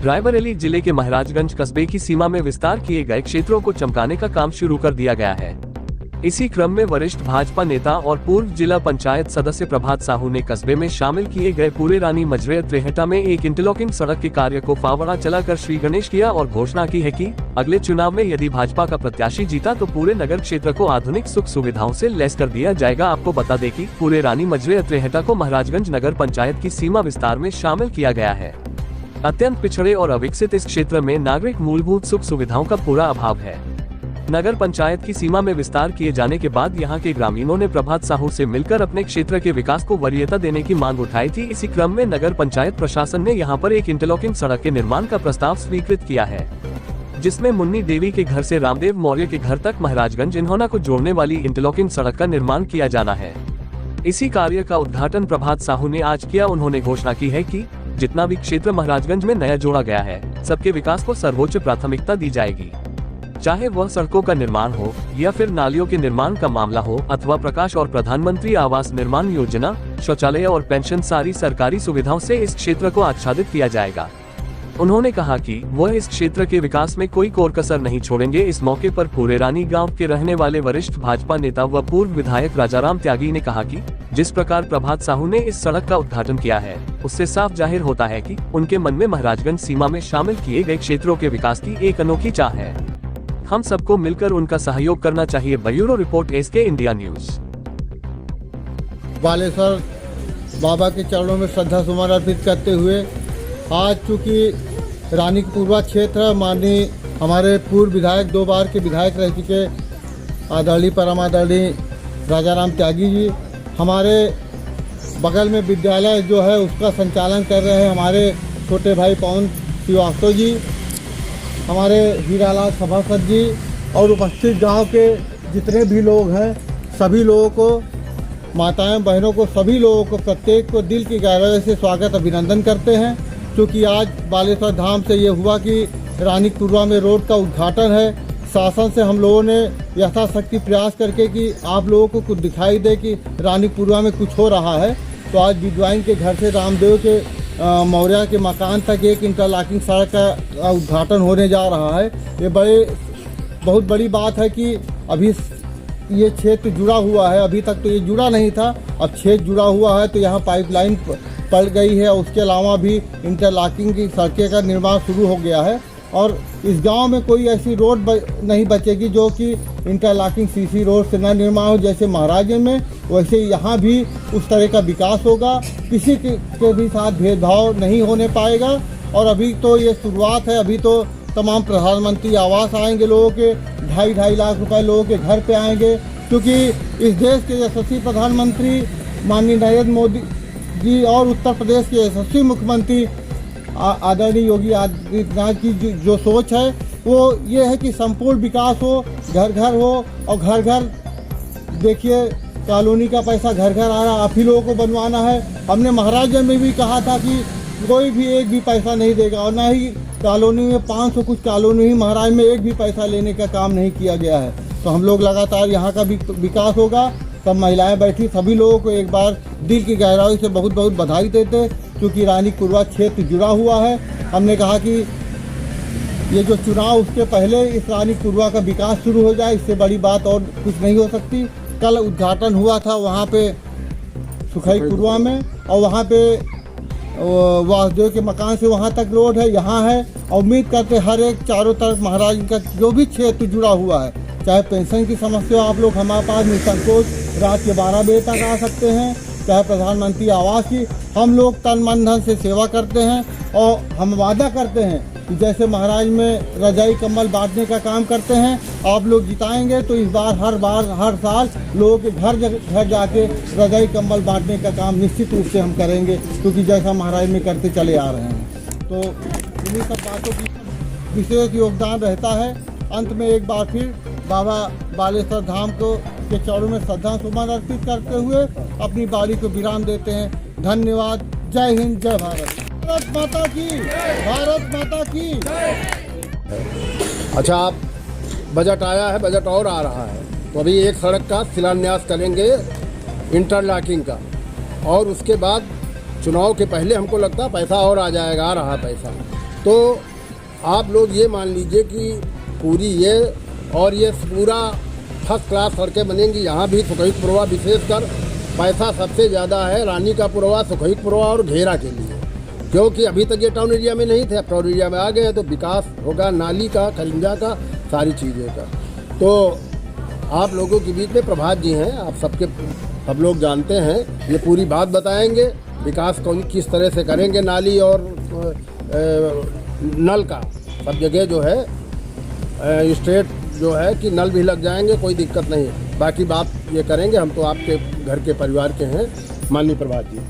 रायबरेली जिले के महाराजगंज कस्बे की सीमा में विस्तार किए गए क्षेत्रों को चमकाने का काम शुरू कर दिया गया है। इसी क्रम में वरिष्ठ भाजपा नेता और पूर्व जिला पंचायत सदस्य प्रभात साहू ने कस्बे में शामिल किए गए पूरे रानी मजरे त्रेहटा में एक इंटरलॉकिंग सड़क के कार्य को फावड़ा चलाकर श्री गणेश किया और घोषणा की है कि अगले चुनाव में यदि भाजपा का प्रत्याशी जीता तो पूरे नगर क्षेत्र को आधुनिक सुख सुविधाओं से लैस कर दिया जाएगा। आपको बता दें कि पूरे रानी मजरे त्रेहटा को महाराजगंज नगर पंचायत की सीमा विस्तार में शामिल किया गया है। अत्यंत पिछड़े और अविकसित इस क्षेत्र में नागरिक मूलभूत सुख सुविधाओं का पूरा अभाव है। नगर पंचायत की सीमा में विस्तार किए जाने के बाद यहां के ग्रामीणों ने प्रभात साहू से मिलकर अपने क्षेत्र के विकास को वरीयता देने की मांग उठाई थी। इसी क्रम में नगर पंचायत प्रशासन ने यहां पर एक इंटरलॉकिंग सड़क के निर्माण का प्रस्ताव स्वीकृत किया है, जिसमें मुन्नी देवी के घर से रामदेव मौर्य के घर तक महाराजगंज इन्होना को जोड़ने वाली इंटरलॉकिंग सड़क का निर्माण किया जाना है। इसी कार्य का उद्घाटन प्रभात साहू ने आज किया। उन्होंने घोषणा की है कि जितना भी क्षेत्र महाराजगंज में नया जोड़ा गया है, सबके विकास को सर्वोच्च प्राथमिकता दी जाएगी, चाहे वह सड़कों का निर्माण हो या फिर नालियों के निर्माण का मामला हो अथवा प्रकाश और प्रधानमंत्री आवास निर्माण योजना, शौचालय और पेंशन, सारी सरकारी सुविधाओं से इस क्षेत्र को आच्छादित किया जाएगा। उन्होंने कहा कि वह इस क्षेत्र के विकास में कोई कोर कसर नहीं छोड़ेंगे। इस मौके पर पूरे रानी गांव के रहने वाले वरिष्ठ भाजपा नेता व पूर्व विधायक राजाराम त्यागी ने कहा कि जिस प्रकार प्रभात साहू ने इस सड़क का उद्घाटन किया है, उससे साफ जाहिर होता है कि उनके मन में महाराजगंज सीमा में शामिल किए गए क्षेत्रों के विकास की एक अनोखी चाह है। हम सबको मिलकर उनका सहयोग करना चाहिए। Bureau report SK India news. Baleshwar Baba के चरणों में श्रद्धा सुमन अर्पित करते हुए आज चूँकि रानी पूर्वा क्षेत्र माननीय हमारे पूर्व विधायक 2 बार के विधायक रह चुके आदरणीय परम आदरणीय राजाराम त्यागी जी हमारे बगल में विद्यालय जो है उसका संचालन कर रहे हैं हमारे छोटे भाई पवन श्रीवास्तव जी, हमारे हीरालाल सभासद जी और उपस्थित गांव के जितने भी लोग हैं, सभी लोगों को, माताएं बहनों को, सभी लोगों को, प्रत्येक को दिल की गहराई से स्वागत अभिनंदन करते हैं। क्योंकि आज बालेश्वर धाम से ये हुआ कि रानी पूर्वा में रोड का उद्घाटन है। शासन से हम लोगों ने यथाशक्ति प्रयास करके कि आप लोगों को कुछ दिखाई दे कि रानी पूर्वा में कुछ हो रहा है, तो आज विद्वान के घर से रामदेव के मौर्य के मकान तक एक इंटरलॉकिंग सड़क का उद्घाटन होने जा रहा है। ये बहुत बड़ी बात है कि अभी ये क्षेत्र जुड़ा हुआ है, अभी तक तो ये जुड़ा नहीं था, अब क्षेत्र जुड़ा हुआ है तो यहाँ पाइपलाइन पड़ गई है। उसके अलावा भी इंटरलॉकिंग की सड़कें का निर्माण शुरू हो गया है और इस गांव में कोई ऐसी रोड नहीं बचेगी जो कि इंटरलॉकिंग सीसी रोड से न निर्माण हो। जैसे महाराजगंज में वैसे यहाँ भी उस तरह का विकास होगा, किसी के भी साथ भेदभाव नहीं होने पाएगा। और अभी तो ये शुरुआत है, अभी तो तमाम प्रधानमंत्री आवास आएंगे, लोगों के 2.5 लाख रुपए लोगों के घर पे आएंगे, क्योंकि इस देश के यशस्वी प्रधानमंत्री माननीय नरेंद्र मोदी जी और उत्तर प्रदेश के यशस्वी मुख्यमंत्री आदरणीय योगी आदित्यनाथ की जो सोच है वो ये है कि संपूर्ण विकास हो, घर घर हो और घर घर देखिए कॉलोनी का पैसा घर घर आ रहा, आप ही लोगों को बनवाना है। हमने महाराजगंज में भी कहा था कि कोई भी एक भी पैसा नहीं देगा और ना ही कॉलोनी में 500 कुछ कॉलोनी ही महाराज में एक भी पैसा लेने का काम नहीं किया गया है। तो हम लोग लगातार यहाँ का भी विकास होगा। सब महिलाएं बैठी, सभी लोगों को एक बार दिल की गहराई से बहुत बहुत बधाई देते, क्योंकि रानी पूर्वा क्षेत्र जुड़ा हुआ है। हमने कहा कि ये जो चुनाव उसके पहले इस रानी पूर्वा का विकास शुरू हो जाए, इससे बड़ी बात और कुछ नहीं हो सकती। कल उद्घाटन हुआ था वहाँ पे सुखई पूर्वा में और वहाँ पे वासुदेव के मकान से वहाँ तक रोड है, यहाँ है। और उम्मीद करते हर एक चारों तरफ महाराज का जो भी क्षेत्र जुड़ा हुआ है, चाहे पेंशन की समस्या आप लोग हमारे पास निसंकोच रात के 12 बजे तक आ सकते हैं, चाहे प्रधानमंत्री आवास की, हम लोग तन मन धन से सेवा करते हैं। और हम वादा करते हैं कि जैसे महाराज में रजाई कंबल बांटने का काम करते हैं, आप लोग जिताएंगे तो इस बार हर साल लोगों के घर जाके रजाई कंबल बांटने का काम निश्चित रूप से हम करेंगे, क्योंकि जैसा महाराज में करते चले आ रहे हैं। तो इन्हीं सब बातों की विशेष योगदान रहता है। अंत में एक बार फिर बाबा बालेश्वर धाम के चरणों में श्रद्धा सुमन अर्पित करते हुए अपनी बारी को विराम देते हैं। धन्यवाद। जय हिंद, जय भारत। भारत माता की, भारत माता की। अच्छा, आप बजट आया है, बजट और आ रहा है, तो अभी एक सड़क का शिलान्यास करेंगे इंटरलॉकिंग का, और उसके बाद चुनाव के पहले हमको लगता है पैसा और आ जाएगा, आ रहा पैसा। तो आप लोग ये मान लीजिए कि पूरी ये पूरा फर्स्ट क्लास सड़कें बनेंगी। यहाँ भी सुखहित पुरवा विशेषकर पैसा सबसे ज़्यादा है रानी का पुरवा, सुखहित पुरवा और घेरा के लिए, क्योंकि अभी तक ये टाउन एरिया में नहीं थे, अब टाउन एरिया में आ गए हैं तो विकास होगा नाली का, खलिंजा का, सारी चीज़ों का। तो आप लोगों के बीच में प्रभात जी हैं, आप सब लोग जानते हैं, ये पूरी बात बताएंगे विकास किस तरह से करेंगे, नाली और नल का सब जगह जो है स्ट्रेट जो है कि नल भी लग जाएंगे, कोई दिक्कत नहीं। बाकी बात ये करेंगे हम, तो आपके घर के परिवार के हैं माननीय प्रभात जी।